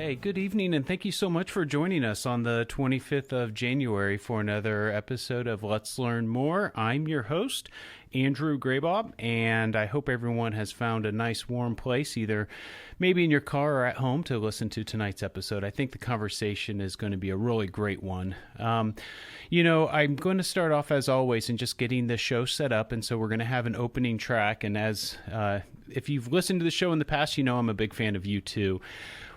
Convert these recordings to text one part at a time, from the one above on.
Hey, good evening, and thank you so much for joining us on the 25th of January for another episode of Let's Learn More. I'm your host, Andrew Grabau, and I hope everyone has found a nice warm place, either maybe in your car or at home, to listen to tonight's episode. I think the conversation is going to be a really great one. I'm going to start off, as always, in just getting the show set up, and so we're going to have an opening track, and if you've listened to the show in the past, you know I'm a big fan of U2.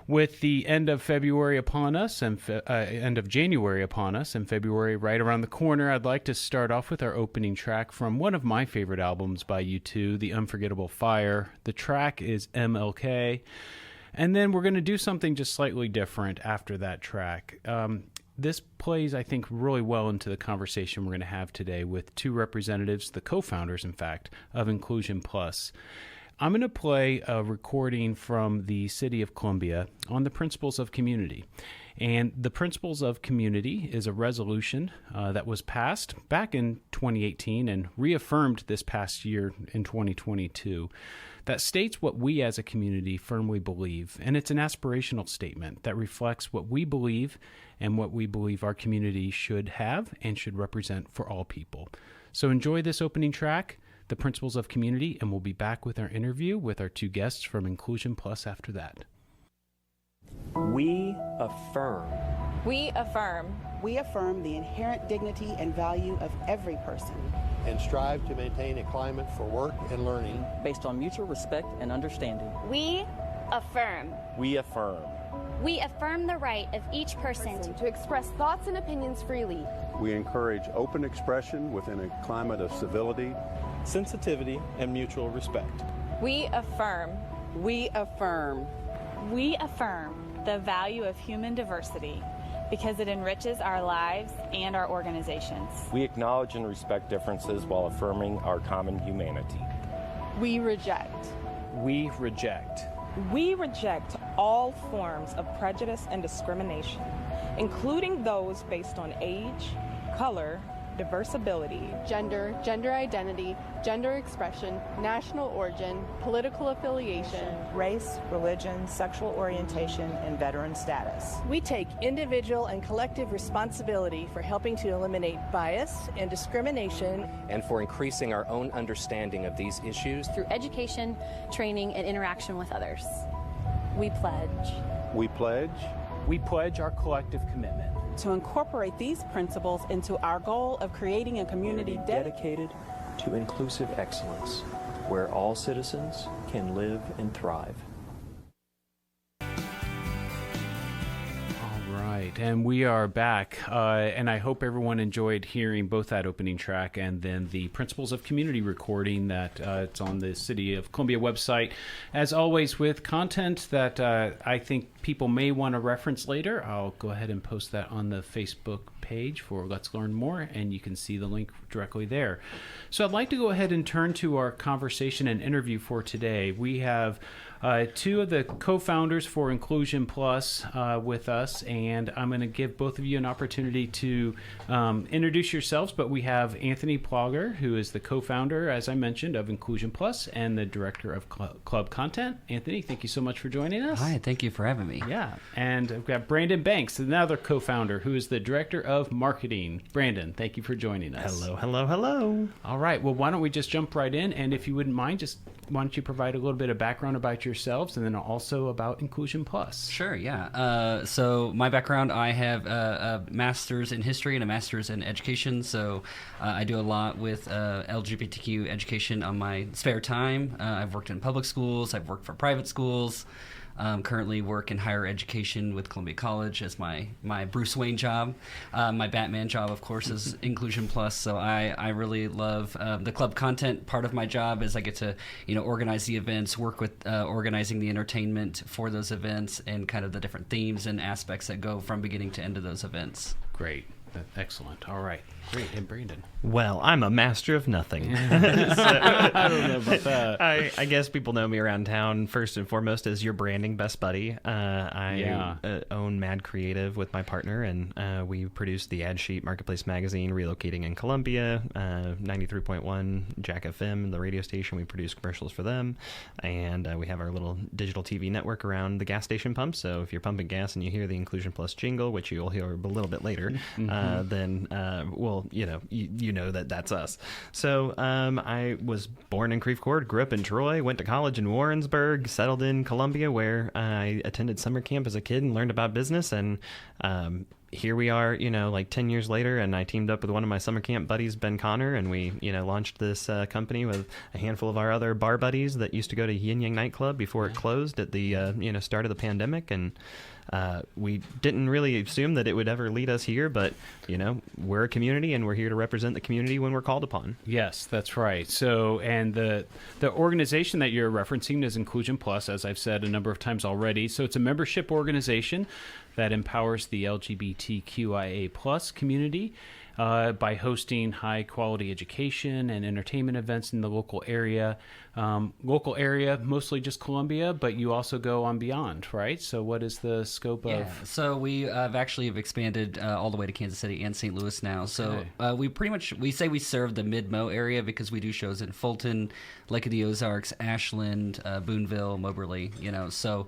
With the end of February upon us and end of January upon us and February right around the corner, I'd like to start off with our opening track from one of my favorite albums by U2, The Unforgettable Fire. The track is MLK. And then we're going to do something just slightly different after that track. This plays, I think, really well into the conversation we're going to have today with two representatives, the co-founders, in fact, of Nclusion Plus. I'm going to play a recording from the city of Columbia on the principles of community. And the principles of community is a resolution that was passed back in 2018 and reaffirmed this past year in 2022 that states what we as a community firmly believe. And it's an aspirational statement that reflects what we believe and what we believe our community should have and should represent for all people. So enjoy this opening track, The Principles of Community, and we'll be back with our interview with our two guests from Nclusion Plus after that. We affirm. We affirm. We affirm the inherent dignity and value of every person. And strive to maintain a climate for work and learning based on mutual respect and understanding. We affirm. We affirm. We affirm the right of each person to express thoughts and opinions freely. We encourage open expression within a climate of civility, sensitivity, and mutual respect. We affirm. We affirm. We affirm the value of human diversity because it enriches our lives and our organizations. We acknowledge and respect differences while affirming our common humanity. We reject. We reject. We reject all forms of prejudice and discrimination, including those based on age, color, diverse ability, gender, gender identity, gender expression, national origin, political affiliation, race, religion, sexual orientation, and veteran status. We take individual and collective responsibility for helping to eliminate bias and discrimination and for increasing our own understanding of these issues through education, training, and interaction with others. We pledge. We pledge. We pledge our collective commitment to incorporate these principles into our goal of creating a community dedicated to inclusive excellence, where all citizens can live and thrive. And we are back, and I hope everyone enjoyed hearing both that opening track and then the Principles of Community recording that it's on the City of Columbia website, as always, with content that I think people may want to reference later. I'll go ahead and post that on the Facebook page for Let's Learn More, and you can see the link directly there. So I'd like to go ahead and turn to our conversation and interview for today. We have two of the co-founders for Nclusion Plus with us, and I'm going to give both of you an opportunity to introduce yourselves, but we have Anthony Plogger, who is the co-founder, as I mentioned, of Nclusion Plus and the director of Club Content. Anthony, thank you so much for joining us. Hi, thank you for having me. Yeah, and I've got Brandon Banks, another co-founder, who is the director of marketing. Brandon, thank you for joining us. Hello, hello, hello. All right, well, why don't we just jump right in, and if you wouldn't mind, just why don't you provide a little bit of background about yourselves and then also about Nclusion Plus? Sure, yeah. So my background, I have a master's in history and a master's in education, so I do a lot with LGBTQ education on my spare time. I've worked in public schools, I've worked for private schools, currently work in higher education with Columbia College as my Bruce Wayne job. My Batman job, of course, is Nclusion Plus. So I really love the club content. Part of my job is I get to organize the events, work with organizing the entertainment for those events, and kind of the different themes and aspects that go from beginning to end of those events. Great. Excellent. All right. Great. And Brandon? Well, I'm a master of nothing. I don't know about that. I guess people know me around town first and foremost as your branding best buddy. I own Mad Creative with my partner, and we produce the Ad Sheet Marketplace magazine, relocating in Columbia, 93.1 Jack FM, the radio station. We produce commercials for them, and we have our little digital TV network around the gas station pumps. So if you're pumping gas and you hear the Inclusion Plus jingle, which you'll hear a little bit later, then you know that that's us. So I was born in Creve Coeur, grew up in Troy, went to college in Warrensburg, settled in Columbia, where I attended summer camp as a kid and learned about business. And here we are, like 10 years later, and I teamed up with one of my summer camp buddies, Ben Connor, and we, launched this company with a handful of our other bar buddies that used to go to Yin Yang nightclub before it closed at the, start of the pandemic. And we didn't really assume that it would ever lead us here, but, we're a community and we're here to represent the community when we're called upon. Yes, that's right. So, and the organization that you're referencing is Nclusion Plus, as I've said a number of times already. So it's a membership organization that empowers the LGBTQIA plus community by hosting high-quality education and entertainment events in the local area. Mostly just Columbia, but you also go on beyond, right? So what is the scope of... So we have expanded all the way to Kansas City and St. Louis now. So we say we serve the Mid-Mo area because we do shows in Fulton, Lake of the Ozarks, Ashland, Boonville, Moberly, so...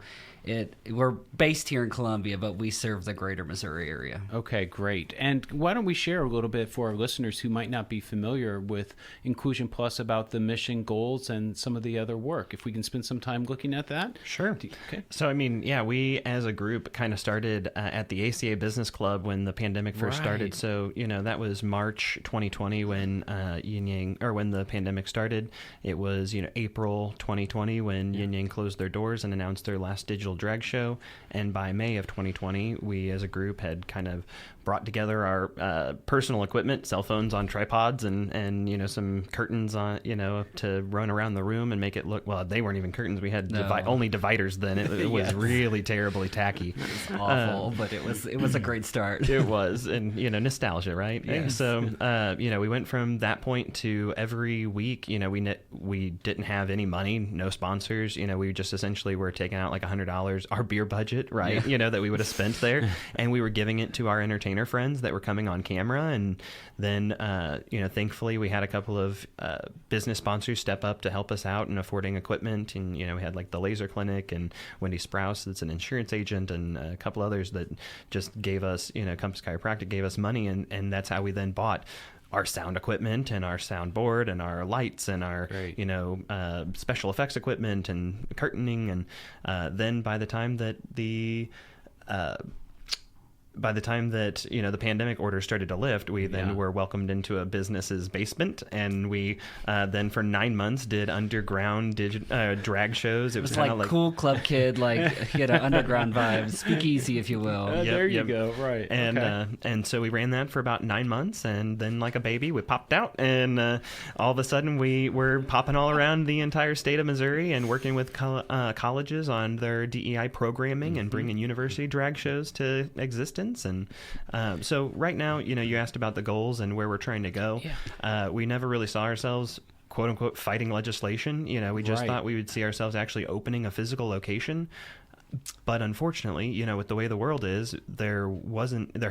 We're based here in Columbia, but we serve the greater Missouri area. Okay, great. And why don't we share a little bit for our listeners who might not be familiar with Nclusion Plus about the mission, goals, and some of the other work, if we can spend some time looking at that? Sure. Okay. So, we as a group kind of started at the ACA Business Club when the pandemic first started. So, that was March 2020 when when the pandemic started. It was, April 2020 when Yin Yang closed their doors and announced their last digital drag show, and by May of 2020 we as a group had kind of brought together our personal equipment, cell phones on tripods, and some curtains on to run around the room and make it look, well, they weren't even curtains, we had only dividers then. It was really terribly tacky. It was awful, but it was a great start. It was, and nostalgia, right? Yes. So we went from that point to every week, we didn't have any money, no sponsors, we just essentially were taking out like $100, our beer budget, right? That we would have spent there, and we were giving it to our entertainers friends that were coming on camera. And then thankfully we had a couple of business sponsors step up to help us out in affording equipment, and we had like the Laser Clinic and Wendy Sprouse, that's an insurance agent, and a couple others that just gave us, Compass Chiropractic gave us money, and that's how we then bought our sound equipment and our soundboard and our lights and our special effects equipment and curtaining. And then by the time that the the pandemic orders started to lift, we then were welcomed into a business's basement, and we then for 9 months did underground drag shows. It was like cool club kid, underground vibes, speakeasy, if you will. There you go, right? And so we ran that for about 9 months, and then like a baby, we popped out, and all of a sudden we were popping all around the entire state of Missouri and working with colleges on their DEI programming and bringing university drag shows to existence. And so right now, you asked about the goals and where we're trying to go. We never really saw ourselves, quote unquote, fighting legislation. We just thought we would see ourselves actually opening a physical location. But unfortunately, with the way the world is, there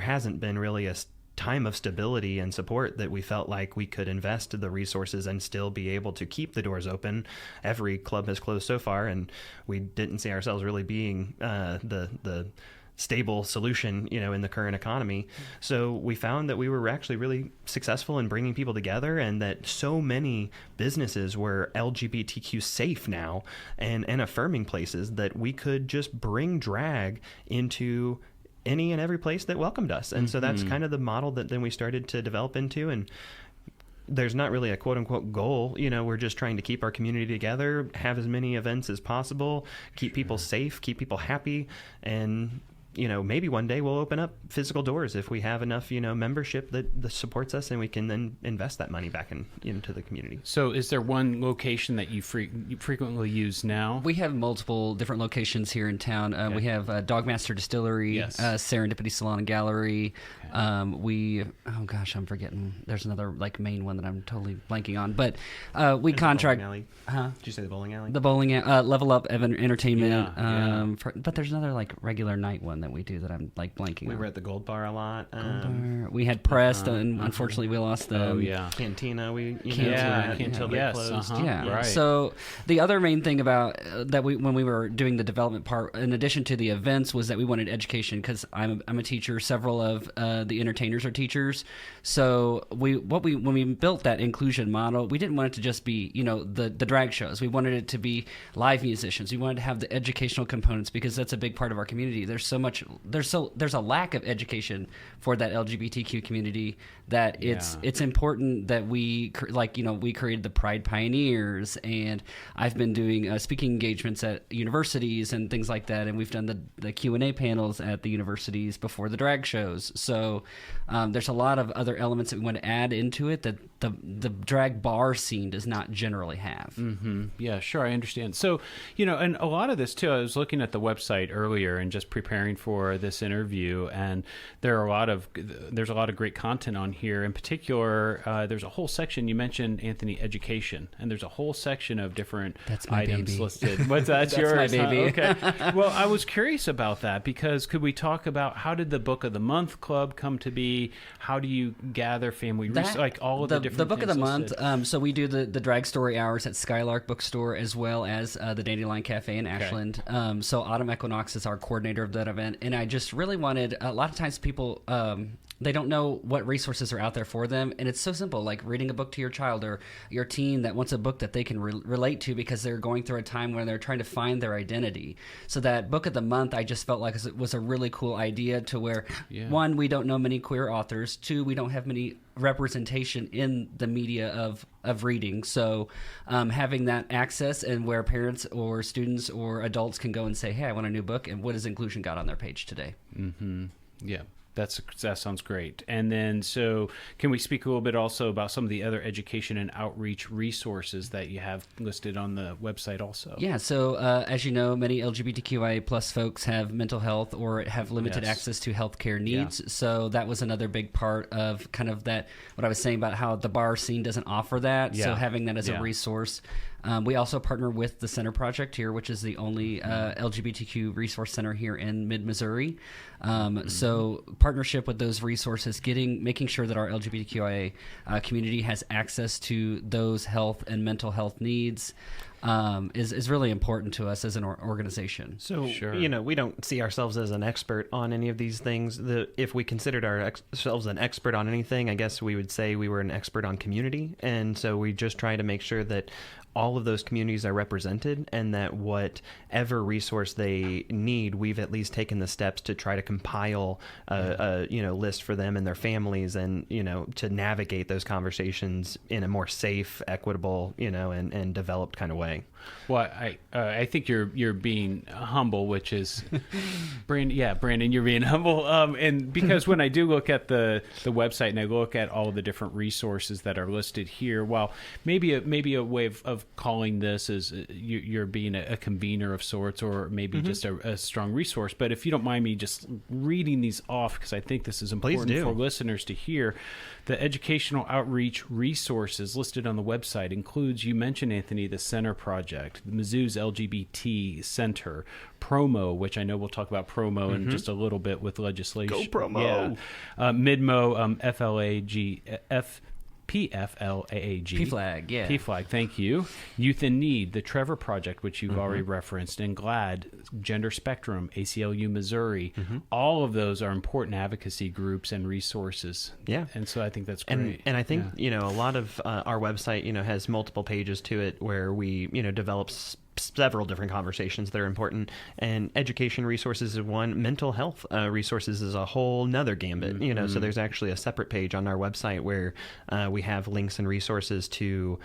hasn't been really a time of stability and support that we felt like we could invest the resources and still be able to keep the doors open. Every club has closed so far, and we didn't see ourselves really being the stable solution, in the current economy. So we found that we were actually really successful in bringing people together, and that so many businesses were LGBTQ safe now and affirming places that we could just bring drag into any and every place that welcomed us. And so that's kind of the model that then we started to develop into. And there's not really a quote unquote goal. We're just trying to keep our community together, have as many events as possible, keep people safe, keep people happy, and maybe one day we'll open up physical doors if we have enough, membership that supports us, and we can then invest that money back into the community. So is there one location that you frequently use now? We have multiple different locations here in town. We have Dogmaster Distillery, Serendipity Salon and Gallery. I'm forgetting. There's another main one that I'm totally blanking on. But we contract. Did you say the bowling alley? The bowling alley, Level Up Entertainment. But there's another regular night one that we do that I'm blanking on. We were at the Gold Bar a lot. We had Pressed, and unfortunately we lost them. Cantina. Until they closed. Right. So the other main thing about that when we were doing the development part, in addition to the events, was that we wanted education, because I'm a teacher. Several of the entertainers are teachers. So when we built that inclusion model, we didn't want it to just be the drag shows. We wanted it to be live musicians. We wanted to have the educational components, because that's a big part of our community. There's a lack of education for that LGBTQ community that it's important that we created the Pride Pioneers, and I've been doing speaking engagements at universities and things like that, and we've done the Q&A panels at the universities before the drag shows. So there's a lot of other elements that we want to add into it that the drag bar scene does not generally have. Mm-hmm. Yeah, sure, I understand. So, and a lot of this too, I was looking at the website earlier and just preparing for this interview, and there's a lot of great content on here. In particular, there's a whole section, you mentioned, Anthony, education, and there's a whole section of different items listed. What's that? That's yours? My baby. Okay. Well, I was curious about that, because could we talk about how did the Book of the Month Club come to be? How do you gather family all of the different the Book of the listed? Month? So we do the drag story hours at Skylark Bookstore, as well as the Dandelion Cafe in Ashland. So Autumn Equinox is our coordinator of that event, and I just really wanted, a lot of times people they don't know what resources are out there for them, and it's so simple, like reading a book to your child or your teen that wants a book that they can relate to, because they're going through a time when they're trying to find their identity. So that Book of the Month, I just felt like it was a really cool idea, to where one, we don't know many queer authors, two, we don't have many representation in the media of reading. So having that access, and where parents or students or adults can go and say, hey, I want a new book, and what has Inclusion got on their page today? Mm-hmm. Yeah. That sounds great. And then, so can we speak a little bit also about some of the other education and outreach resources that you have listed on the website also? Yeah. So as you know, many LGBTQIA plus folks have mental health or have limited access to healthcare needs. Yeah. So that was another big part of kind of that, what I was saying about how the bar scene doesn't offer that. Yeah. So having that as a resource. We also partner with the Center Project here, which is the only LGBTQ resource center here in mid-Missouri. So partnership with those resources, making sure that our LGBTQIA community has access to those health and mental health needs is really important to us as an organization. So, we don't see ourselves as an expert on any of these things. If we considered ourselves an expert on anything, I guess we would say we were an expert on community. And so we just try to make sure that all of those communities are represented, and that whatever resource they need, we've at least taken the steps to try to compile a list for them and their families, and to navigate those conversations in a more safe, equitable, and developed kind of way. Well, I think you're being humble, which is Brandon, you're being humble, and because when I do look at the website and I look at all the different resources that are listed here, while maybe a way of calling this is you're being a convener of sorts, or maybe just a strong resource. But if you don't mind me just reading these off, because I think this is important for listeners to hear. The educational outreach resources listed on the website includes, you mentioned, Anthony, the Center Project, Mizzou's LGBT Center, Promo, which I know we'll talk about Promo in just a little bit with legislation. Go Promo! Yeah. Midmo, PFLAAG. PFLAG, yeah. PFLAG, thank you. Youth in Need, the Trevor Project, which you've already referenced, and GLAD, Gender Spectrum, ACLU Missouri. All of those are important advocacy groups and resources. Yeah. And so I think that's great. And I think, a lot of our website, has multiple pages to it where we, develop several different conversations that are important, and education resources is one. Mental health resources is a whole nother gambit. So there's actually a separate page on our website where we have links and resources to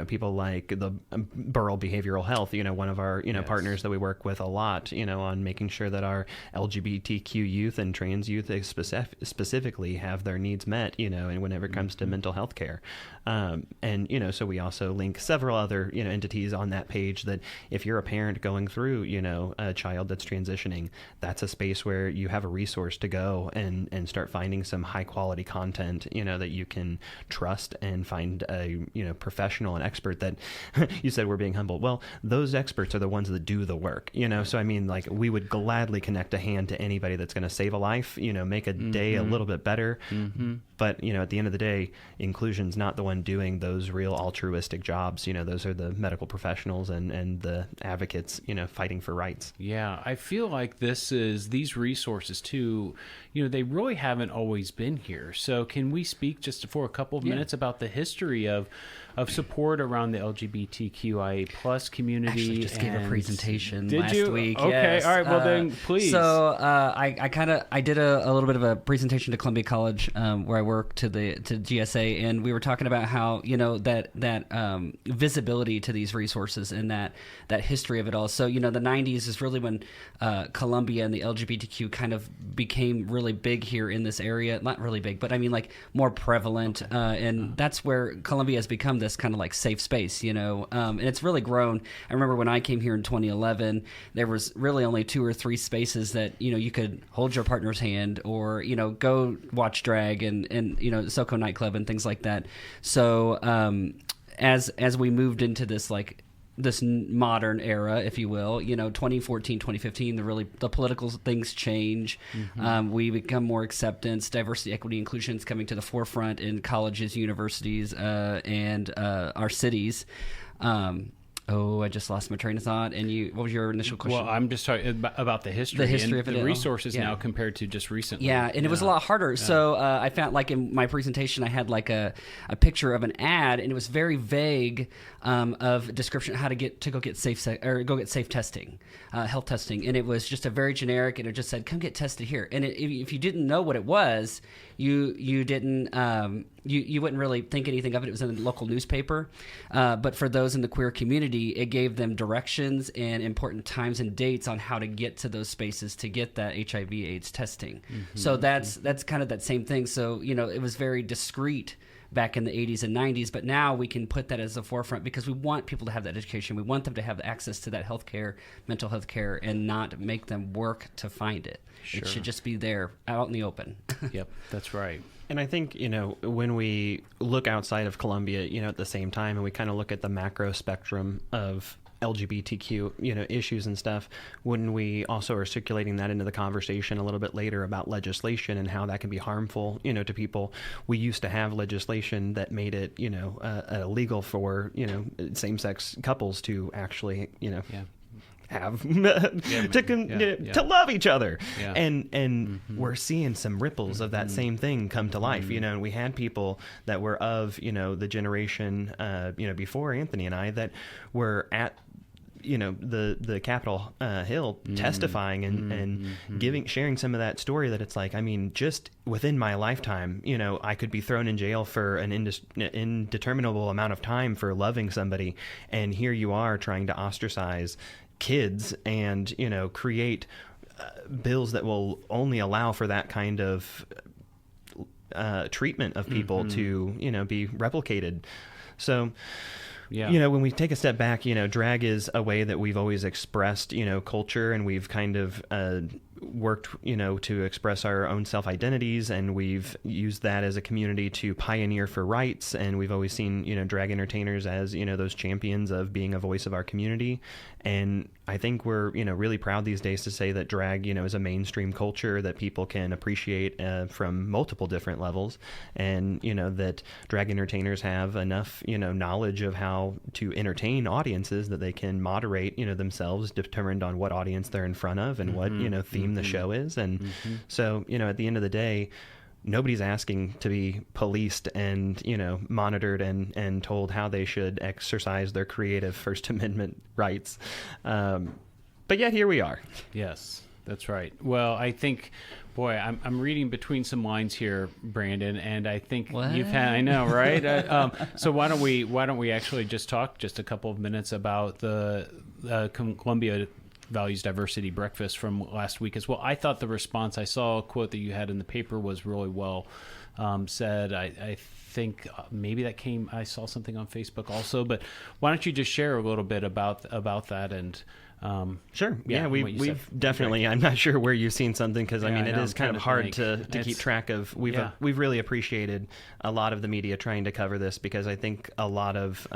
people like the Burrell Behavioral Health, one of our partners that we work with a lot, on making sure that our LGBTQ youth and trans youth specifically have their needs met, and whenever it comes to mental health care. So we also link several other, entities on that page that if you're a parent going through, a child that's transitioning, that's a space where you have a resource to go and start finding some high quality content, that you can trust and find a, professional and expert that you said we're being humble. Well, those experts are the ones that do the work, So, I mean, like, we would gladly connect a hand to anybody that's going to save a life, make a day a little bit better. But, at the end of the day, inclusion's not the one doing those real altruistic jobs. Those are the medical professionals and the advocates, fighting for rights. Yeah, I feel like these resources too, they really haven't always been here. So can we speak just for a couple of minutes about the history of support around the LGBTQIA plus community? Actually, just gave a presentation last week. Okay, yes. All right, well then, please. So I did a little bit of a presentation to Columbia College where I work to GSA, and we were talking about how that visibility to these resources and that history of it all. So the 90s is really when Columbia and the LGBTQ kind of became really big here in this area. Not really big, but I mean like more prevalent, and that's where Columbia has become this kind of like safe space, and it's really grown. I remember when I came here in 2011, there was really only 2 or 3 spaces that you could hold your partner's hand or go watch drag and SoCo nightclub and things like that. So as we moved into this this modern era, if you will, 2014, 2015, the political things change. We become more acceptance, diversity, equity, inclusion is coming to the forefront in colleges, universities, and our cities. I just lost my train of thought. And what was your initial question? Well, I'm just talking about the history. The history and of it. The resources now compared to just recently. Yeah, and it was a lot harder. Yeah. So I found like in my presentation, I had like a picture of an ad, and it was very vague of description of how to go get safe testing, health testing, and it was just a very generic, and it just said, "Come get tested here." And if you didn't know what it was, you didn't. You wouldn't really think anything of it. It was in the local newspaper. But for those in the queer community, it gave them directions and important times and dates on how to get to those spaces to get that HIV/AIDS testing. So that's kind of that same thing. So, it was very discreet back in the 80s and 90s, but now we can put that as a forefront because we want people to have that education. We want them to have access to that healthcare, mental health care, and not make them work to find it. Sure. It should just be there out in the open. Yep, that's right. And I think, when we look outside of Columbia, at the same time, and we kind of look at the macro spectrum of LGBTQ, issues and stuff, when we also are circulating that into the conversation a little bit later about legislation and how that can be harmful, to people. We used to have legislation that made it, illegal for, same-sex couples to actually, have to love each other. And we're seeing some ripples of that same thing come to life, and we had people that were of, the generation, before Anthony and I that were at the Capitol Hill testifying and sharing some of that story that it's like, I mean, just within my lifetime, I could be thrown in jail for an indeterminable amount of time for loving somebody. And here you are trying to ostracize kids and, create bills that will only allow for that kind of treatment of people to, be replicated. So, when we take a step back, drag is a way that we've always expressed, culture, and we've kind of worked, to express our own self-identities, and we've used that as a community to pioneer for rights, and we've always seen, drag entertainers as, those champions of being a voice of our community. And I think we're, really proud these days to say that drag, is a mainstream culture that people can appreciate from multiple different levels, and, that drag entertainers have enough, knowledge of how to entertain audiences that they can moderate, themselves, determined on what audience they're in front of and what, theme the show is. And so, at the end of the day, nobody's asking to be policed and, monitored and told how they should exercise their creative First Amendment rights. But yet here we are. Yes, that's right. Well, I think, boy, I'm reading between some lines here, Brandon, and I think you've had, I know, right? So why don't we actually just talk just a couple of minutes about the Columbia Values Diversity Breakfast from last week as well. I thought the response, I saw a quote that you had in the paper was really well said. I think maybe I saw something on Facebook also, but why don't you just share a little bit about that and sure. Yeah, we've definitely. Great. I'm not sure where you've seen something because it is kind of hard to keep track of. We've really appreciated a lot of the media trying to cover this because I think a lot of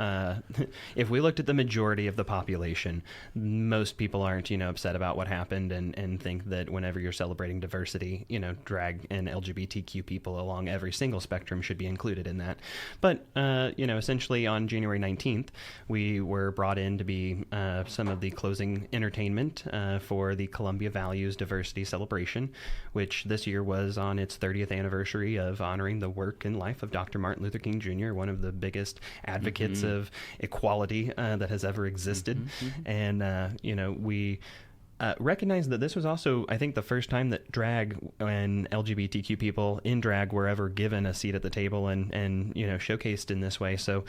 if we looked at the majority of the population, most people aren't upset about what happened and think that whenever you're celebrating diversity, drag and LGBTQ people along every single spectrum should be included in that. But essentially on January 19th, we were brought in to be some of the closing entertainment for the Columbia Values Diversity Celebration, which this year was on its 30th anniversary of honoring the work and life of Dr. Martin Luther King Jr., one of the biggest advocates of equality that has ever existed. And, we recognize that this was also, I think, the first time that drag and LGBTQ people in drag were ever given a seat at the table and showcased in this way. So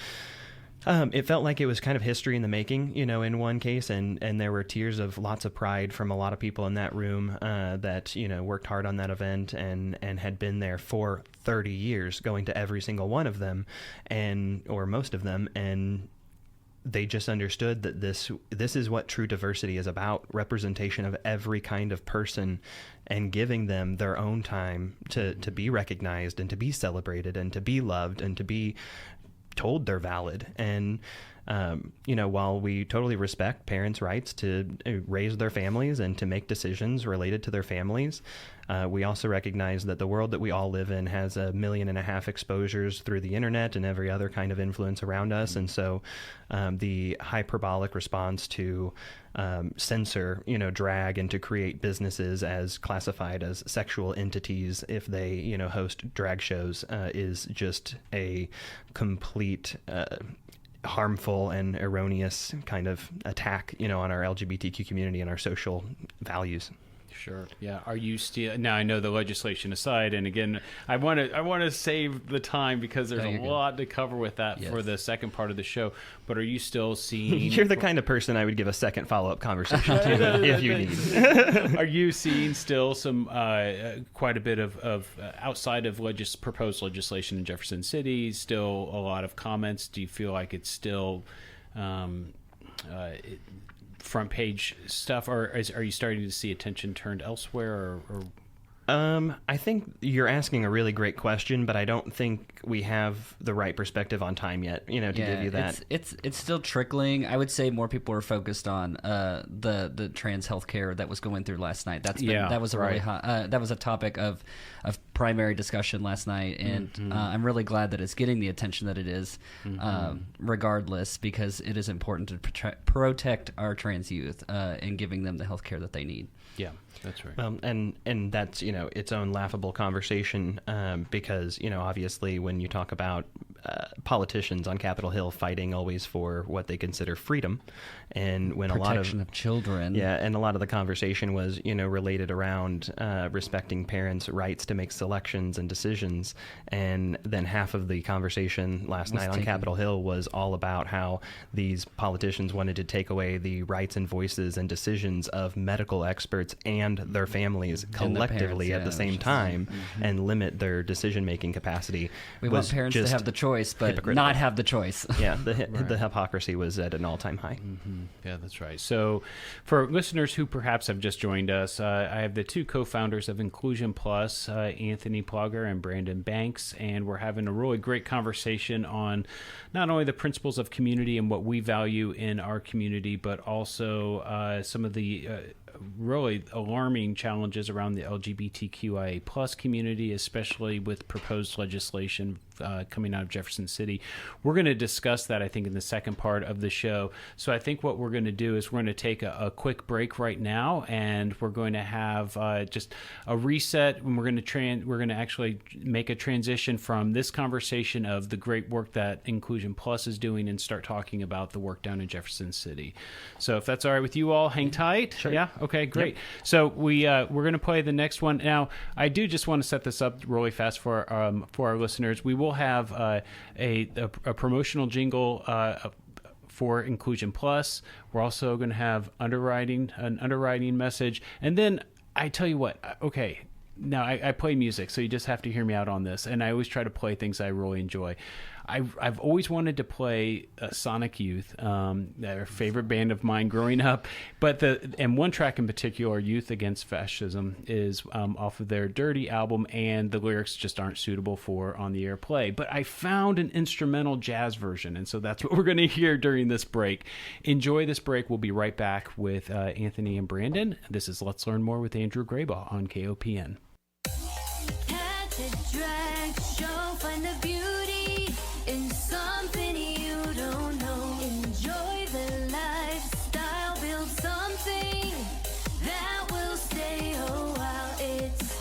it felt like it was kind of history in the making, in one case, and there were tears of lots of pride from a lot of people in that room that, worked hard on that event and had been there for 30 years, going to every single one of them or most of them, and they just understood that this is what true diversity is about, representation of every kind of person and giving them their own time to be recognized and to be celebrated and to be loved and to be told they're valid. And while we totally respect parents' rights to raise their families and to make decisions related to their families, we also recognize that the world that we all live in has 1.5 million exposures through the internet and every other kind of influence around us. And so the hyperbolic response to censor, drag and to create businesses as classified as sexual entities if they, host drag shows is just a complete harmful and erroneous kind of attack, on our LGBTQ community and our social values. Sure. Yeah. Are you still now? I know the legislation aside, and again, I want to save the time because there's a lot to cover with that for the second part of the show. But are you still seeing? You're the kind of person I would give a second follow-up conversation to if you need. Are you seeing still some quite a bit of outside of proposed legislation in Jefferson City? Still a lot of comments. Do you feel like it's still? Front page stuff, or are you starting to see attention turned elsewhere? Or I think you're asking a really great question, but I don't think we have the right perspective on time yet, to give you that. It's still trickling. I would say more people are focused on the trans healthcare that was going through last night. That was a really hot, that was a topic of primary discussion last night, and I'm really glad that it's getting the attention that it is, regardless, because it is important to protect our trans youth and giving them the healthcare that they need. Yeah, that's right. And that's, its own laughable conversation because, obviously when you talk about politicians on Capitol Hill fighting always for what they consider freedom, and when protection of children. Yeah, and a lot of the conversation was, related around respecting parents' rights to make selections and decisions, and then half of the conversation last night on Capitol Hill was all about how these politicians wanted to take away the rights and voices and decisions of medical experts and their families collectively at the same time, and limit their decision-making capacity. We want parents to have the choice, but not have the choice. Yeah, the hypocrisy was at an all-time high. Yeah, that's right. So for listeners who perhaps have just joined us, I have the two co-founders of Nclusion Plus, Anthony Plogger and Brandon Banks, and we're having a really great conversation on not only the principles of community and what we value in our community, but also some of the really alarming challenges around the LGBTQIA plus community, especially with proposed legislation coming out of Jefferson City. We're going to discuss that, I think, in the second part of the show. So I think what we're going to do is we're going to take a quick break right now, and we're going to have just a reset, and we're going to actually make a transition from this conversation of the great work that Nclusion Plus is doing and start talking about the work down in Jefferson City. So if that's all right with you all, hang tight. Sure. Yeah? Okay, great. Yep. So we're going to play the next one. Now, I do just want to set this up really fast for our listeners. We will have a promotional jingle for Nclusion Plus. We're also going to have an underwriting message. And then I tell you what, okay, now I play music, so you just have to hear me out on this. And I always try to play things I really enjoy. I've always wanted to play Sonic Youth, their favorite band of mine growing up. And one track in particular, Youth Against Fascism, is off of their Dirty album, and the lyrics just aren't suitable for on-the-air play. But I found an instrumental jazz version, and so that's what we're going to hear during this break. Enjoy this break. We'll be right back with Anthony and Brandon. This is Let's Learn More with Andrew Grabau on KOPN. Catch a drag show, find the beauty in something you don't know. Enjoy the lifestyle, build something that will stay a while. It's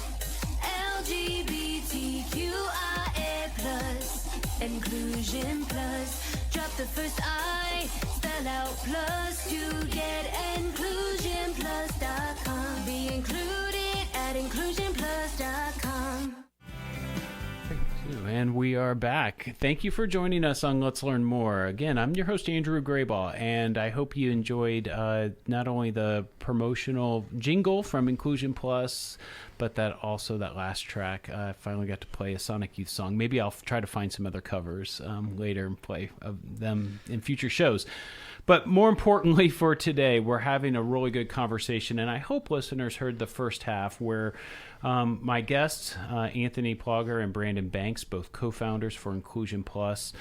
LGBTQIA plus, Nclusion Plus. Drop the first I, spell out plus to get nclusionplus.com. Be included at inclusionplus.com. And we are back. Thank you for joining us on Let's Learn More. Again, I'm your host, Andrew Grabau, and I hope you enjoyed not only the promotional jingle from Nclusion Plus, but that last track. I finally got to play a Sonic Youth song. Maybe I'll try to find some other covers later and play them in future shows. But more importantly for today, we're having a really good conversation, and I hope listeners heard the first half where my guests, Anthony Plogger and Brandon Banks, both co-founders for Nclusion Plus,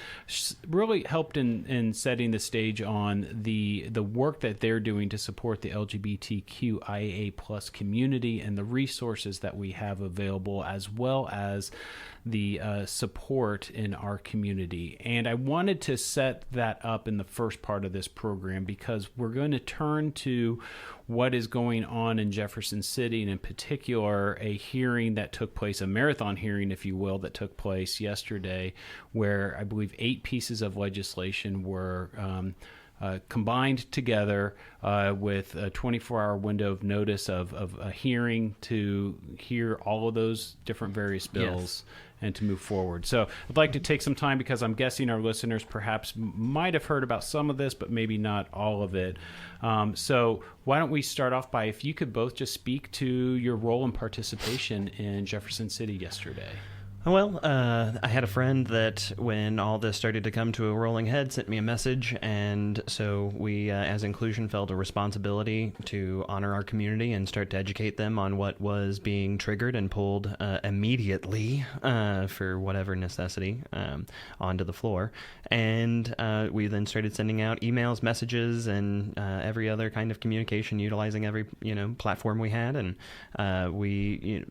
really helped in setting the stage on the work that they're doing to support the LGBTQIA plus community and the resources that we have available, as well as the support in our community. And I wanted to set that up in the first part of this program because we're going to turn to what is going on in Jefferson City, and in particular a hearing that took place, a marathon hearing, if you will, that took place yesterday, where I believe 8 pieces of legislation were combined together with a 24-hour window of notice of a hearing to hear all of those different various bills. Yes. And to move forward. So I'd like to take some time because I'm guessing our listeners perhaps might have heard about some of this, but maybe not all of it. So why don't we start off by, if you could both just speak to your role and participation in Jefferson City yesterday. Well, I had a friend that when all this started to come to a rolling head sent me a message, and so we, as Nclusion, felt a responsibility to honor our community and start to educate them on what was being triggered and pulled immediately for whatever necessity onto the floor. And we then started sending out emails, messages, and every other kind of communication, utilizing every platform we had, and we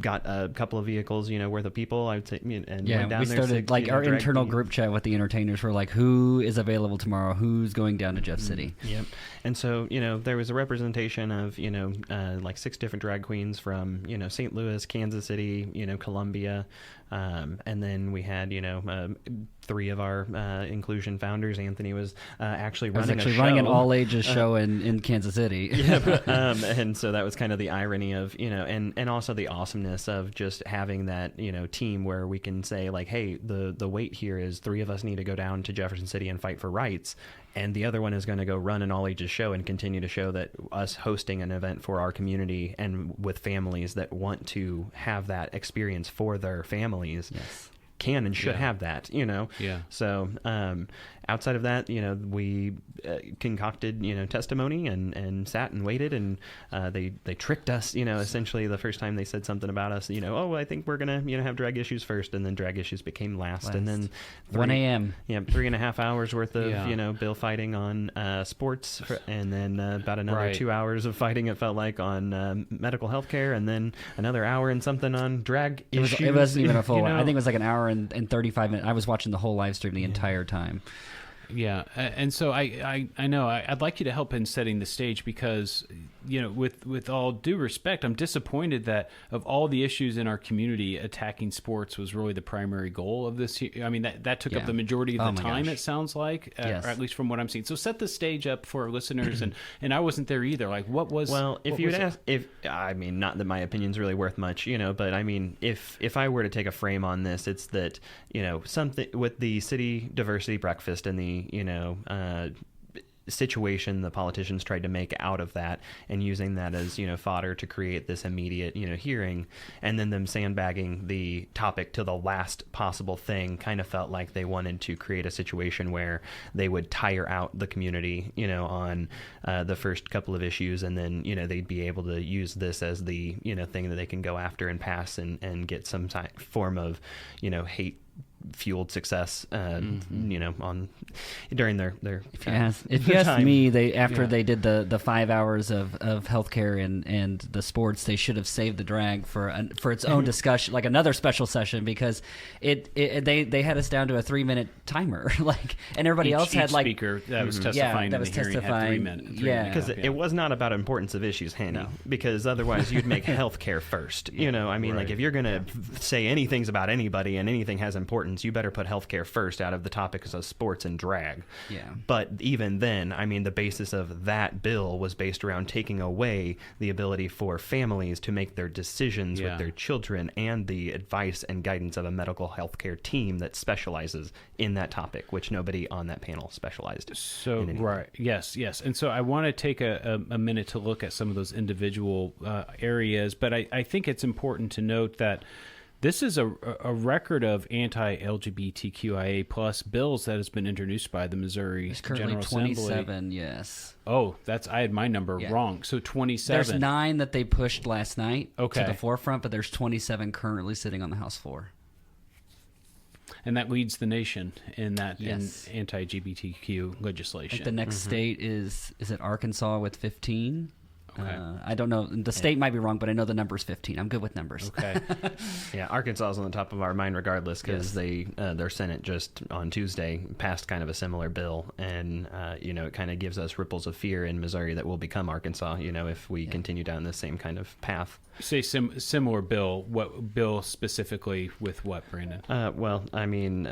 got a couple of vehicles worth of people. I would say, and went down we started our internal group chat with the entertainers. Were like, who is available tomorrow? Who's going down to Jeff City? Yep. And so there was a representation of 6 different drag queens from St. Louis, Kansas City, Columbia, and then we had 3 of our Nclusion founders. Anthony was actually running an all ages show in Kansas City. Yep. And so that was kind of the irony of and also the awesomeness of just having that team where we can say like, hey, the weight here is 3 of us need to go down to Jefferson City and fight for rights, and the other one is going to go run an all ages show and continue to show that us hosting an event for our community and with families that want to have that experience for their families. Yes. Can and should have that, Yeah. So outside of that, we concocted, testimony and sat and waited, and they tricked us, essentially the first time they said something about us, oh, I think we're going to, have drag issues first, and then drag issues became last. And then 1 a.m. Yeah, 3.5 hours worth of, bill fighting on sports, and then about another 2 hours of fighting, it felt like, on medical health care, and then another hour and something on drag issues. It wasn't even a full, I think it was like an hour and 35 minutes. I was watching the whole live stream the entire time. Yeah, and so I know I'd like you to help in setting the stage, because with all due respect, I'm disappointed that of all the issues in our community, attacking sports was really the primary goal of this. I mean, that took up the majority of the time. It sounds like, or at least from what I'm seeing. So set the stage up for our listeners, and I wasn't there either. Like, what was? Well, if you would ask, not that my opinion's really worth much, but I mean, if I were to take a frame on this, it's that something with the city diversity breakfast and the situation the politicians tried to make out of that, and using that as fodder to create this immediate hearing, and then them sandbagging the topic to the last possible thing, kind of felt like they wanted to create a situation where they would tire out the community on the first couple of issues, and then they'd be able to use this as the thing that they can go after and pass and get some form of hate fueled success on during their if you ask me, they did the 5 hours of healthcare and the sports, they should have saved the drag for its own discussion, like another special session, because they had us down to a 3-minute timer, like, and everybody else had like speaker that was testifying in the hearing had 3 minutes. Because it was not about importance of issues, Handy, because otherwise you'd make healthcare first. Like, if you're gonna say anything's about anybody and anything has importance, you better put healthcare first out of the topics of sports and drag. Yeah. But even then, I mean, the basis of that bill was based around taking away the ability for families to make their decisions with their children, and the advice and guidance of a medical healthcare team that specializes in that topic, which nobody on that panel specialized. So, yes. And so I want to take a minute to look at some of those individual areas, but I think it's important to note that this is a record of anti-LGBTQIA plus bills that has been introduced by the Missouri General Assembly. 27, yes. Oh, I had my number wrong. So 27. There's 9 that they pushed last night to the forefront, but there's 27 currently sitting on the House floor. And that leads the nation in that in anti-LGBTQ legislation. Like the next state is it Arkansas with 15? Okay. I don't know. The state might be wrong, but I know the number is 15. I'm good with numbers. Okay. Yeah, Arkansas is on the top of our mind regardless, because their Senate just on Tuesday passed kind of a similar bill, and it kind of gives us ripples of fear in Missouri that will become Arkansas, if we continue down the same kind of path. Say similar bill. What bill specifically with what, Brandon? Well, I mean,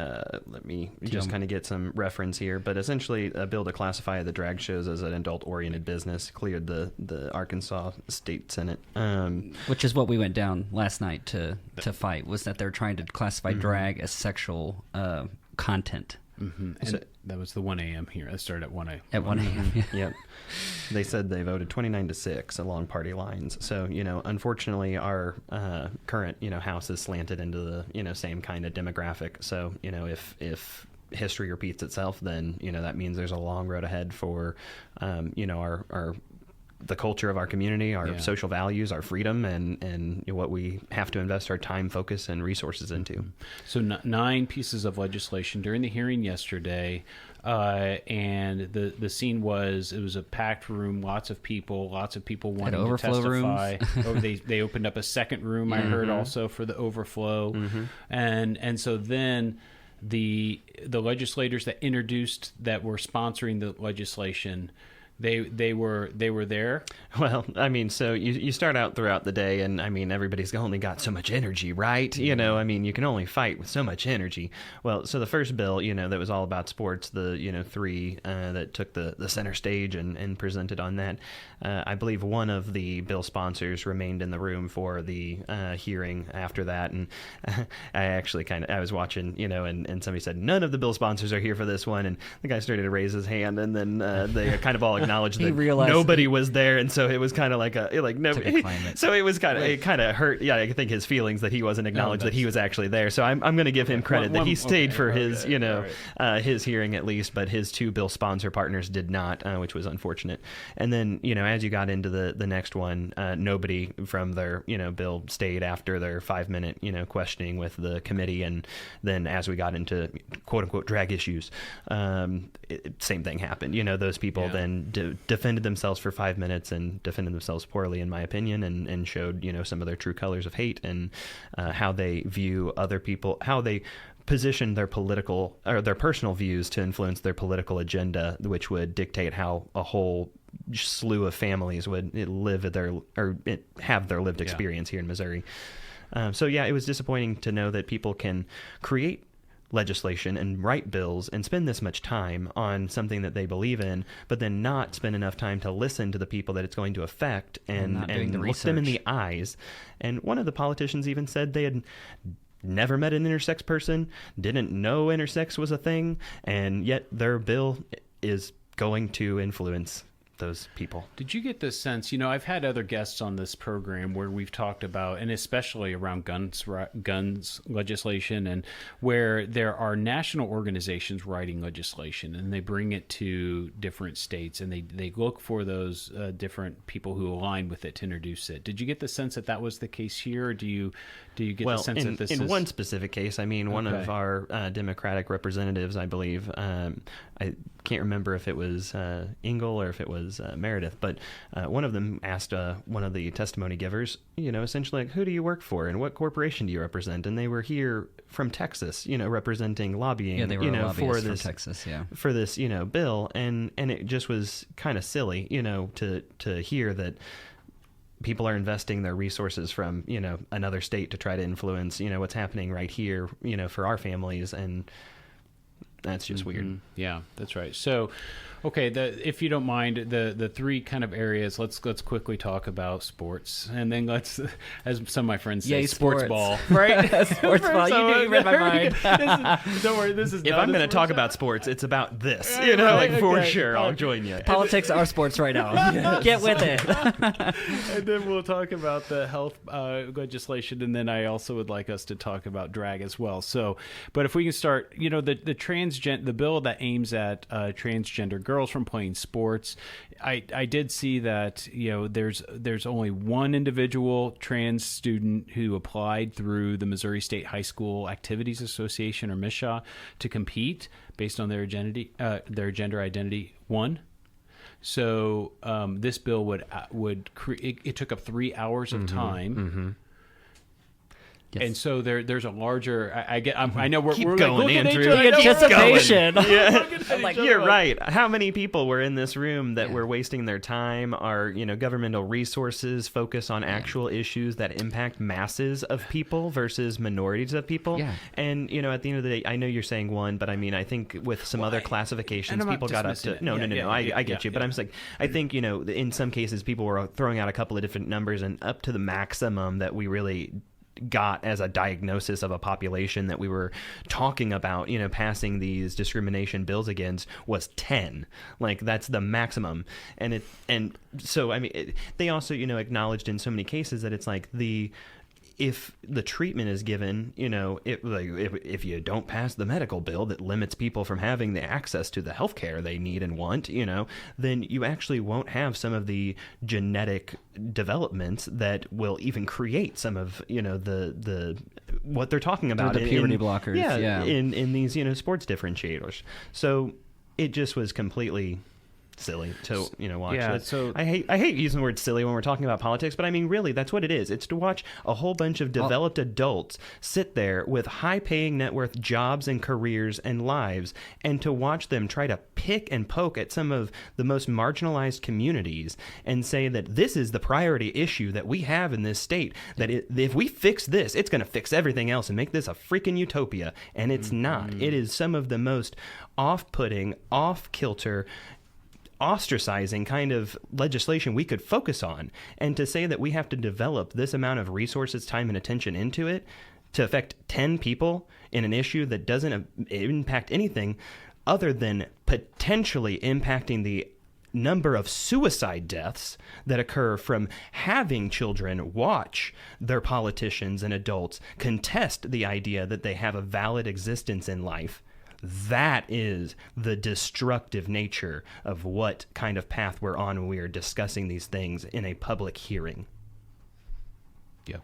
let me just kind of get some reference here, but essentially a bill to classify the drag shows as an adult-oriented business cleared the Arkansas State Senate. Which is what we went down last night to fight, was that they're trying to classify drag as sexual content. Mm-hmm. And so, that was the 1 a.m. here. It started at 1 a.m. At 1 a.m. Yep. They said they voted 29-6 along party lines. So, unfortunately, our current, House is slanted into the, same kind of demographic. So, if history repeats itself, then, that means there's a long road ahead for, our the culture of our community, our social values, our freedom, and what we have to invest our time, focus, and resources into. So 9 pieces of legislation during the hearing yesterday, and the scene was, it was a packed room, lots of people wanting to testify. They opened up a second room, I heard, also for the overflow, and so then the legislators that introduced, that were sponsoring the legislation, They were there? Well, I mean, so you start out throughout the day, and I mean, everybody's only got so much energy, right? I mean, you can only fight with so much energy. Well, so the first bill, that was all about sports, the 3 that took the center stage and presented on that. I believe one of the bill sponsors remained in the room for the hearing after that, and I was watching, and somebody said, none of the bill sponsors are here for this one, and the guy started to raise his hand, and then they kind of all ignored acknowledge He that realized nobody was there, and so it was kind of like nobody. So it was it kind of hurt. Yeah, I think his feelings that he wasn't acknowledged that he was actually there. So I'm going to give him credit that he stayed for his his hearing at least, but his two bill sponsor partners did not, which was unfortunate. And then as you got into the next one, nobody from their bill stayed after their 5-minute questioning with the committee, and then as we got into quote unquote drag issues, same thing happened. Those people then defended themselves for 5 minutes and defended themselves poorly, in my opinion, and showed some of their true colors of hate and how they view other people, how they position their political or their personal views to influence their political agenda, which would dictate how a whole slew of families would have their lived experience here in Missouri. So it was disappointing to know that people can create legislation and write bills and spend this much time on something that they believe in, but then not spend enough time to listen to the people that it's going to affect and look them in the eyes. And one of the politicians even said they had never met an intersex person, didn't know intersex was a thing, and yet their bill is going to influence those people. Did you get the sense, I've had other guests on this program where we've talked about, and especially around guns legislation, and where there are national organizations writing legislation, and they bring it to different states, and they look for those different people who align with it to introduce it. Did you get the sense that that was the case here, or do you get the sense that this is... in one specific case, one of our Democratic representatives, I believe, I can't remember if it was Engel or if it was Meredith, but one of them asked one of the testimony givers, essentially, like, who do you work for and what corporation do you represent? And they were here from Texas, representing lobbying, they were for this from Texas, for this, bill, and it just was kind of silly, to hear that people are investing their resources from another state to try to influence what's happening right here, for our families, and that's just weird. Yeah, that's right. So, okay, if you don't mind, the three kind of areas, let's quickly talk about sports, and then let's, as some of my friends say, sports ball. Right? Sports ball. You read my mind. Don't worry, this is. If I'm going to talk about sports, it's about this. For sure, I'll join you. Politics are sports right now. Get with it. And then we'll talk about the health legislation, and then I also would like us to talk about drag as well. So, but if we can start, the bill that aims at transgender girls from playing sports, I did see that there's only one individual trans student who applied through the Missouri State High School Activities Association, or MSHA, to compete based on their gender identity. One. So this bill would it took up 3 hours of time. Mm-hmm. Yes. And so there's a larger. I know we're going, like, Andrew. The anticipation. You're right. How many people were in this room that were wasting their time? Our governmental resources focus on actual issues that impact masses of people versus minorities of people. Yeah. And at the end of the day, I know you're saying one, but I think with some other classifications, people got up to no. I get you, but I'm just like, I think in some cases people were throwing out a couple of different numbers, and up to the maximum that we really got as a diagnosis of a population that we were talking about, passing these discrimination bills against was 10. Like, that's the maximum. And so they also, acknowledged in so many cases that it's like if the treatment is given, if you don't pass the medical bill that limits people from having the access to the health care they need and want, then you actually won't have some of the genetic developments that will even create some of, the what they're talking about. The puberty blockers. Yeah. In these, sports differentiators. So it just was completely silly to watch. Yeah, so I hate using the word silly when we're talking about politics, but really that's what it is. It's to watch a whole bunch of developed adults sit there with high-paying net worth jobs and careers and lives, and to watch them try to pick and poke at some of the most marginalized communities and say that this is the priority issue that we have in this state, that if we fix this, it's going to fix everything else and make this a freaking utopia. And it's not. It is some of the most off-putting, off-kilter, ostracizing kind of legislation we could focus on. And to say that we have to develop this amount of resources, time, and attention into it to affect 10 people in an issue that doesn't impact anything other than potentially impacting the number of suicide deaths that occur from having children watch their politicians and adults contest the idea that they have a valid existence in life, that is the destructive nature of what kind of path we're on when we are discussing these things in a public hearing. Yep.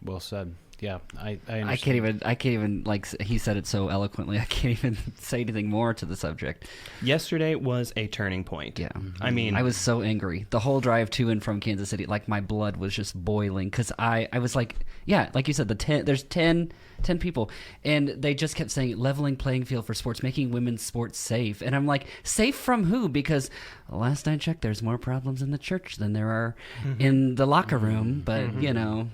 Well said. Yeah, I can't even like he said it so eloquently. I can't even say anything more to the subject. Yesterday was a turning point. Yeah. I mean, I was so angry. The whole drive to and from Kansas City, like my blood was just boiling because I was like, yeah, like you said, there's 10 people, and they just kept saying leveling playing field for sports, making women's sports safe. And I'm like, safe from who? Because last I checked, there's more problems in the church than there are in the locker room. But, you know.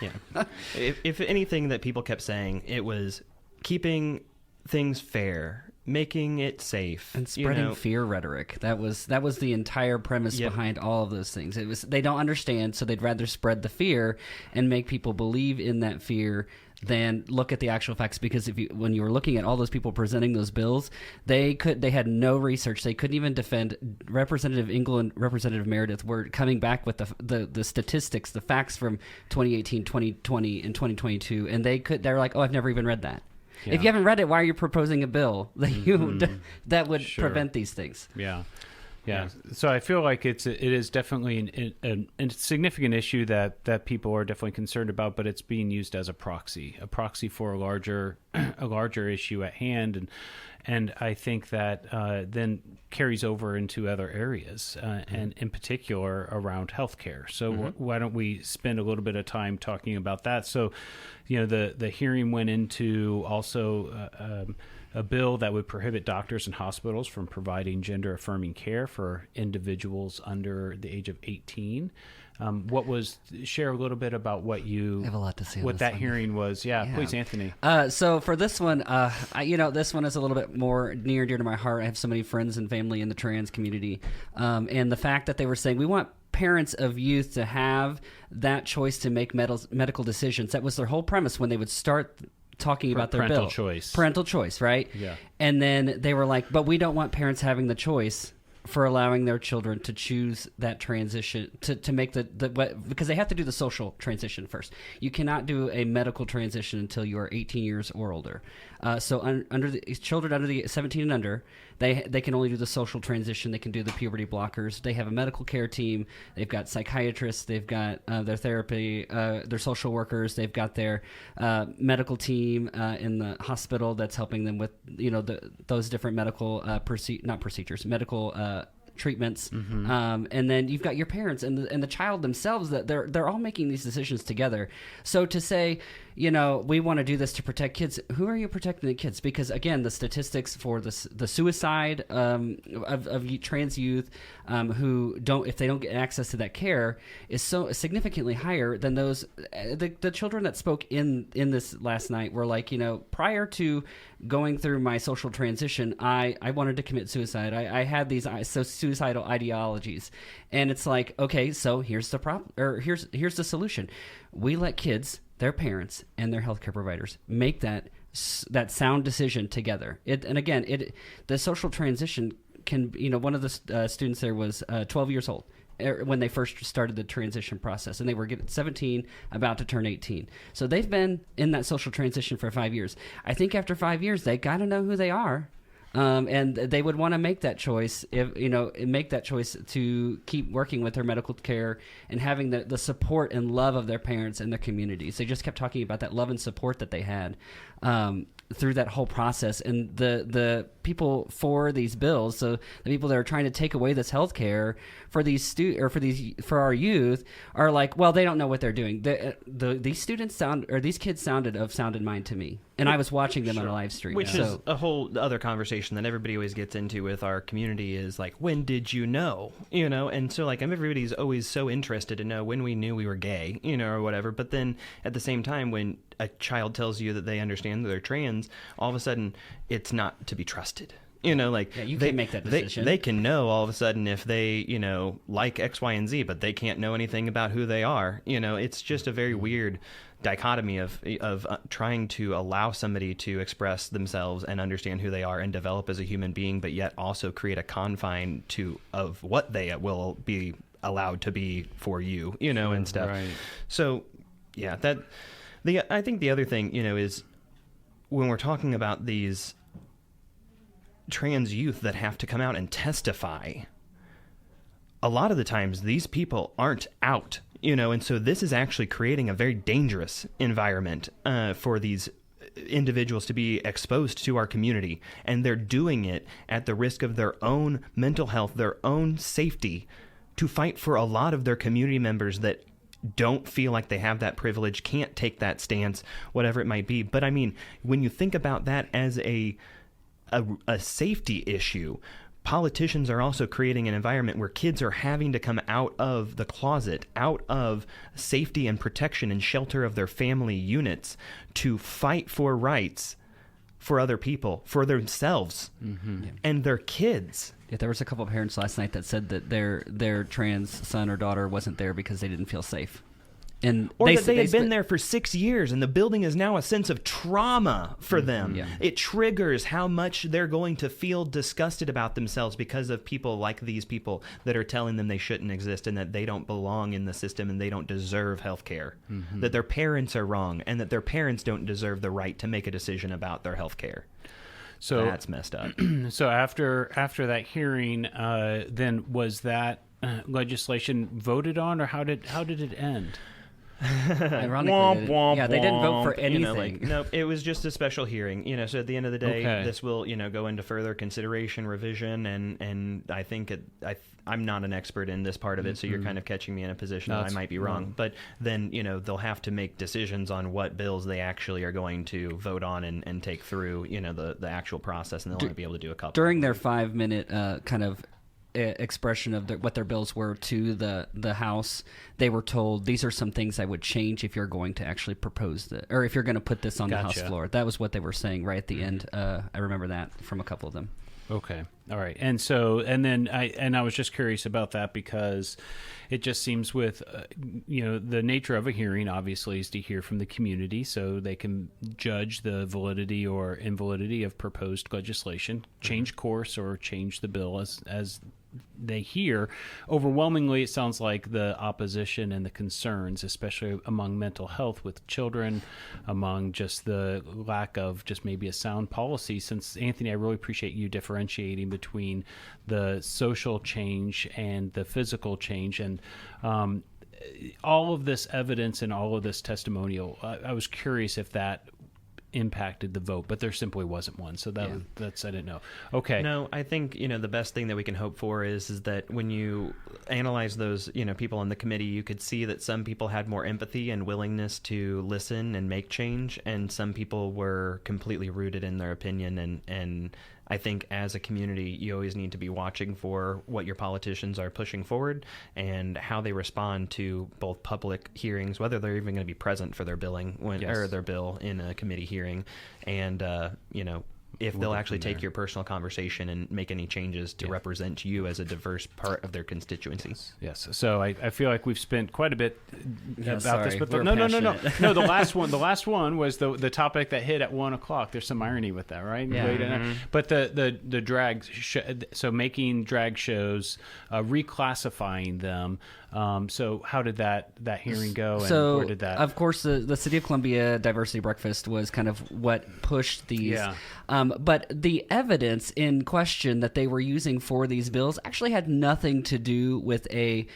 Yeah. If anything that people kept saying, it was keeping things fair, making it safe, and spreading fear rhetoric. That was the entire premise behind all of those things. It was they don't understand, so they'd rather spread the fear and make people believe in that fear than look at the actual facts. Because when you were looking at all those people presenting those bills, they had no research. They couldn't even defend. Representative England, Representative Meredith were coming back with the statistics, the facts from 2018, 2020, and 2022, and they're like, oh, I've never even read that. Yeah. If you haven't read it, why are you proposing a bill that that would prevent these things? Yeah. Yeah, so I feel like it is definitely a significant issue that people are definitely concerned about, but it's being used as a proxy for a larger issue at hand, and I think that then carries over into other areas, and in particular around healthcare. So why don't we spend a little bit of time talking about that? So, the hearing went into also a bill that would prohibit doctors and hospitals from providing gender-affirming care for individuals under the age of 18. Share a little bit about what I have a lot to say what on that this hearing was. Yeah, please, Anthony. So for this one, this one is a little bit more near and dear to my heart. I have so many friends and family in the trans community, and the fact that they were saying we want parents of youth to have that choice to make medical decisions. That was their whole premise when they would start talking about their bill. Parental choice, right? Yeah. And then they were like, but we don't want parents having the choice for allowing their children to choose that transition to make because they have to do the social transition first. You cannot do a medical transition until you are 18 years or older. So under the children under the 17 and under, they can only do the social transition. They can do the puberty blockers. They have a medical care team. They've got psychiatrists. They've got their therapy, their social workers. They've got their medical team in the hospital that's helping them with those different medical medical treatments, and then you've got your parents and the child themselves, that they're all making these decisions together. So to say, we want to do this to protect kids, who are you protecting the kids? Because again, the statistics for the suicide of trans youth who if they don't get access to that care is so significantly higher than those. The children that spoke in this last night were like, prior to going through my social transition, I wanted to commit suicide. I had these suicidal ideologies, and it's like, okay, so here's the problem, or here's the solution. We let kids, their parents, and their healthcare providers make that sound decision together. The social transition can, one of the students there was 12 years old when they first started the transition process, and they were 17, about to turn 18. So they've been in that social transition for 5 years. I think after 5 years, they got to know who they are. And they would want to make that choice to keep working with their medical care and having the support and love of their parents and their communities. They just kept talking about that love and support that they had through that whole process. And the people for these bills, so the people that are trying to take away this health care for for our youth, are like, well, they don't know what they're doing. These kids sounded of sound and mind to me. And I was watching them on a live stream. Which is a whole other conversation that everybody always gets into with our community is like, when did you know? And so like everybody's always so interested to know when we knew we were gay, or whatever. But then at the same time, when a child tells you that they understand that they're trans, all of a sudden it's not to be trusted. Yeah, you can't make that decision. They can know all of a sudden if they, like X, Y, and Z, but they can't know anything about who they are. It's just a very weird dichotomy of trying to allow somebody to express themselves and understand who they are and develop as a human being, but yet also create a confine of what they will be allowed to be for you, and stuff. Right. So, yeah, I think the other thing, is when we're talking about these trans youth that have to come out and testify, a lot of the times these people aren't out, and so this is actually creating a very dangerous environment for these individuals to be exposed to our community, and they're doing it at the risk of their own mental health, their own safety, to fight for a lot of their community members that don't feel like they have that privilege, can't take that stance, whatever it might be. But I mean, when you think about that as a safety issue, politicians are also creating an environment where kids are having to come out of the closet, out of safety and protection and shelter of their family units to fight for rights for other people, for themselves, and their kids. Yeah, there was a couple of parents last night that said that their trans son or daughter wasn't there because they didn't feel safe. Or that they had been there for 6 years, and the building is now a sense of trauma for them. Yeah. It triggers how much they're going to feel disgusted about themselves because of people like these people that are telling them they shouldn't exist and that they don't belong in the system and they don't deserve health care, that their parents are wrong, and that their parents don't deserve the right to make a decision about their health care. So that's messed up. So after that hearing, then was that legislation voted on, or how did it end? Ironically, they didn't vote for anything. Nope, it was just a special hearing. So at the end of the day, this will go into further consideration, revision, and I think I'm not an expert in this part of it, so you're kind of catching me in a position that I might be wrong. But then they'll have to make decisions on what bills they actually are going to vote on and take through the actual process, and they'll only be able to do a couple during their 5-minute kind of expression of what their bills were to the House. They were told these are some things I would change if you're going to actually propose or if you're going to put this on the House floor. That was what they were saying right at the end. I remember that from a couple of them. Okay. All right. And so, I was just curious about that because it just seems with, the nature of a hearing obviously is to hear from the community so they can judge the validity or invalidity of proposed legislation, change course or change the bill as they hear. Overwhelmingly, it sounds like the opposition and the concerns, especially among mental health with children, among just the lack of just maybe a sound policy. Since, Anthony, I really appreciate you differentiating between the social change and the physical change. And all of this evidence and all of this testimonial, I was curious if that impacted the vote, but there simply wasn't one. So that's I didn't know. Okay. No, I think the best thing that we can hope for is that when you analyze those people on the committee, you could see that some people had more empathy and willingness to listen and make change, and some people were completely rooted in their opinion. And I think as a community, you always need to be watching for what your politicians are pushing forward and how they respond to both public hearings, whether they're even going to be present for their billing or their bill in a committee hearing, and if they'll actually take your personal conversation and make any changes to represent you as a diverse part of their constituency. Yes. So I feel like we've spent quite a bit about this, but no. The last one was the topic that hit at 1:00. There's some irony with that, right? Yeah. But the drag, so making drag shows, reclassifying them. So how did that hearing go? And where did that? Of course, the City of Columbia Diversity Breakfast was kind of what pushed these. Yeah. But the evidence in question that they were using for these bills actually had nothing to do with a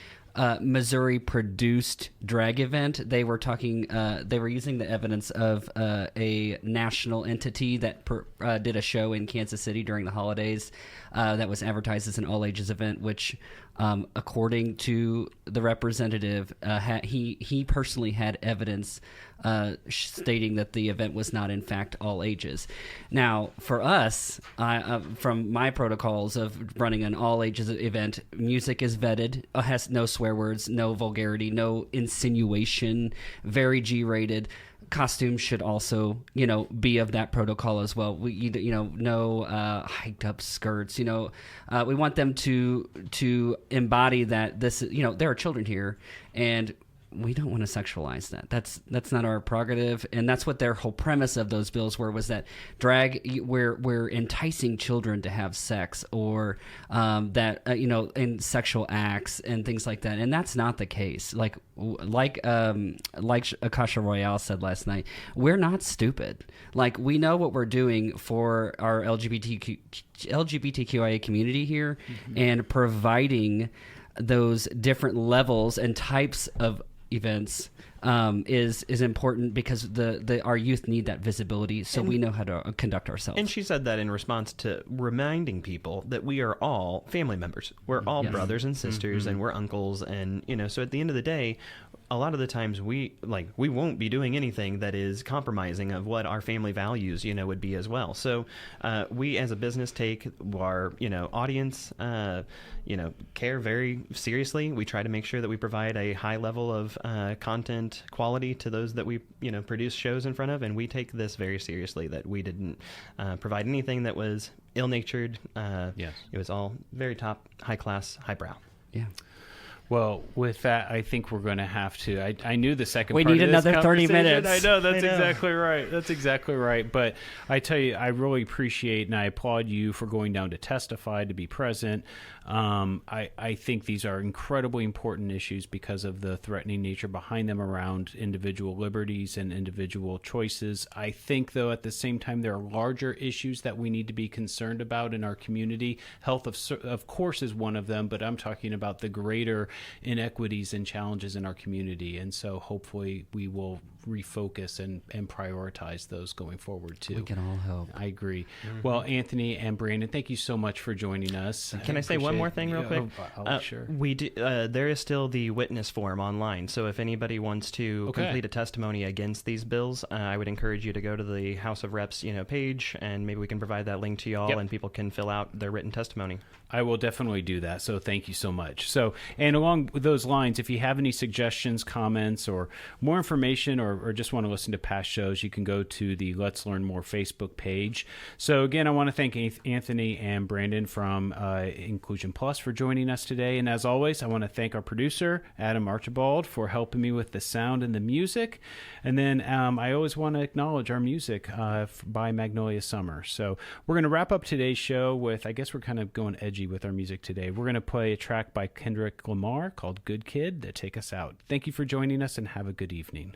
Missouri-produced drag event. They were talking. They were using the evidence of a national entity that did a show in Kansas City during the holidays that was advertised as an all-ages event, which According to the representative, he personally had evidence stating that the event was not, in fact, all ages. Now, for us, from my protocols of running an all ages event, music is vetted, has no swear words, no vulgarity, no insinuation, very G-rated. Costumes should also, be of that protocol as well. No hiked up skirts. We want them to embody that this. There are children here, and we don't want to sexualize that. That's not our prerogative, and that's what their whole premise of those bills was that drag we're enticing children to have sex or in sexual acts and things like that, and that's not the case. Like Akasha Royale said last night, we're not stupid. Like, we know what we're doing for our LGBTQIA community here, and providing those different levels and types of events is important because our youth need that visibility, so we know how to conduct ourselves. And she said that in response to reminding people that we are all family members. We're all brothers and sisters, and we're uncles, and so at the end of the day, a lot of the times we won't be doing anything that is compromising of what our family values, would be as well. So we as a business take our, audience, care very seriously. We try to make sure that we provide a high level of content quality to those that we, produce shows in front of. And we take this very seriously, that we didn't provide anything that was ill-natured. Yes. It was all very top, high class, highbrow. Yeah. Well, with that, I think we're going to have to. I knew the second we part need of this another 30 minutes. I know, that's exactly right. That's exactly right. But I tell you, I really appreciate and I applaud you for going down to testify, to be present. I think these are incredibly important issues because of the threatening nature behind them around individual liberties and individual choices. I think, though, at the same time, there are larger issues that we need to be concerned about in our community. Health, of course, is one of them, but I'm talking about the greater inequities and challenges in our community. And so hopefully we will refocus and prioritize those going forward too. We can all help. I agree. Well, Anthony and Brandon, thank you so much for joining us. Can I say one more thing real quick? Sure. We do, there is still the witness form online, so if anybody wants to complete a testimony against these bills, I would encourage you to go to the House of Reps page, and maybe we can provide that link to you all, and people can fill out their written testimony. I will definitely do that, so thank you so much. So, and along those lines, if you have any suggestions, comments, or more information, or just want to listen to past shows, you can go to the Let's Learn More Facebook page. So again, I want to thank Anthony and Brandon from Nclusion Plus for joining us today. And as always, I want to thank our producer, Adam Archibald, for helping me with the sound and the music. And then I always want to acknowledge our music by Magnolia Summer. So we're going to wrap up today's show with, I guess we're kind of going edgy with our music today. We're going to play a track by Kendrick Lamar called Good Kid that take us out. Thank you for joining us and have a good evening.